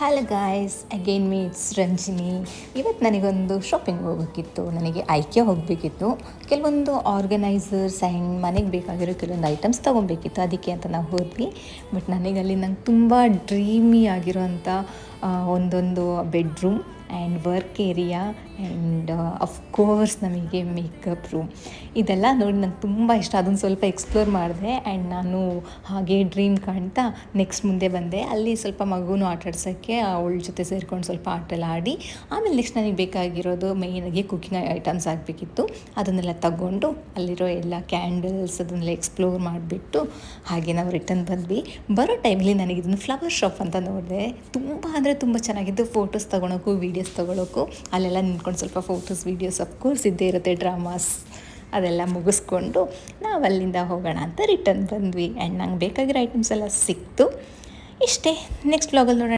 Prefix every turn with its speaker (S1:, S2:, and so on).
S1: Hello guys, again meets Ranjini. ಇವತ್ತು ನನಗೊಂದು shopping ಹೋಗಬೇಕಿತ್ತು. ನನಗೆ ಆಯ್ಕೆ ಹೋಗಬೇಕಿತ್ತು. ಕೆಲವೊಂದು ಆರ್ಗನೈಸರ್ಸ್ ಆ್ಯಂಡ್ ಮನೆಗೆ ಬೇಕಾಗಿರೋ ಕೆಲವೊಂದು ಐಟಮ್ಸ್ ತೊಗೊಬೇಕಿತ್ತು. ಅದಕ್ಕೆ ಅಂತ ನಾವು ಹೋದ್ವಿ. ಬಟ್ ನನಗಲ್ಲಿ ನಂಗೆ ತುಂಬ ಡ್ರೀಮಿ ಆಗಿರೋಂಥ ಒಂದೊಂದು bedroom and work area and of course ನಮಗೆ ಮೇಕಪ್ ರೂಮ್ ಇದೆಲ್ಲ ನೋಡಿ ನಂಗೆ ತುಂಬ ಇಷ್ಟ. ಅದನ್ನು ಸ್ವಲ್ಪ ಎಕ್ಸ್ಪ್ಲೋರ್ ಮಾಡಿದೆ ಆ್ಯಂಡ್ ನಾನು ಹಾಗೆ ಡ್ರೀಮ್ ಕಾಣ್ತಾ ನೆಕ್ಸ್ಟ್ ಮುಂದೆ ಬಂದೆ. ಅಲ್ಲಿ ಸ್ವಲ್ಪ ಮಗುನೂ ಆಟಾಡ್ಸೋಕ್ಕೆ ಅವಳ ಜೊತೆ ಸೇರ್ಕೊಂಡು ಸ್ವಲ್ಪ ಆಟ ಎಲ್ಲ ಆಡಿ ಆಮೇಲೆ ನೆಕ್ಸ್ಟ್ ನನಗೆ ಬೇಕಾಗಿರೋದು ಮೇಯ್ನಾಗಿ ಕುಕ್ಕಿಂಗ್ ಐಟಮ್ಸ್ ಆಗಬೇಕಿತ್ತು. ಅದನ್ನೆಲ್ಲ ತಗೊಂಡು ಅಲ್ಲಿರೋ ಎಲ್ಲ ಕ್ಯಾಂಡಲ್ಸ್ ಅದನ್ನೆಲ್ಲ ಎಕ್ಸ್ಪ್ಲೋರ್ ಮಾಡಿಬಿಟ್ಟು ಹಾಗೆ ನಾವು ರಿಟರ್ನ್ ಬಂದ್ವಿ. ಬರೋ ಟೈಮಲ್ಲಿ ನನಗೆ ಇದನ್ನು ಫ್ಲವರ್ ಶಾಪ್ ಅಂತ ನೋಡಿದೆ. ತುಂಬ ಅಂದರೆ ತುಂಬ ಚೆನ್ನಾಗಿದ್ದು. ಫೋಟೋಸ್ ತೊಗೊಳೋಕ್ಕೂ ವೀಡಿಯೋಸ್ ತೊಗೊಳೋಕ್ಕೂ ಅಲ್ಲೆಲ್ಲ ನಿಂತ್ಕೊಂಡು ಸ್ವಲ್ಪ ಫೋಟೋಸ್ ವೀಡಿಯೋಸ್ ಅಫ್ಕೋರ್ಸ್ ಇದ್ದೇ ಇರುತ್ತೆ. ಡ್ರಾಮಾಸ್ ಅದೆಲ್ಲ ಮುಗಿಸ್ಕೊಂಡು ನಾವು ಅಲ್ಲಿಂದ ಹೋಗೋಣ ಅಂತ ರಿಟರ್ನ್ ಬಂದ್ವಿ. ಆ್ಯಂಡ್ ನಂಗೆ ಬೇಕಾಗಿರೋ ಐಟಮ್ಸ್ ಎಲ್ಲ ಸಿಕ್ತು. ಇಷ್ಟೇ. ನೆಕ್ಸ್ಟ್ ವ್ಲಾಗಲ್ಲಿ ನೋಡೋಣ.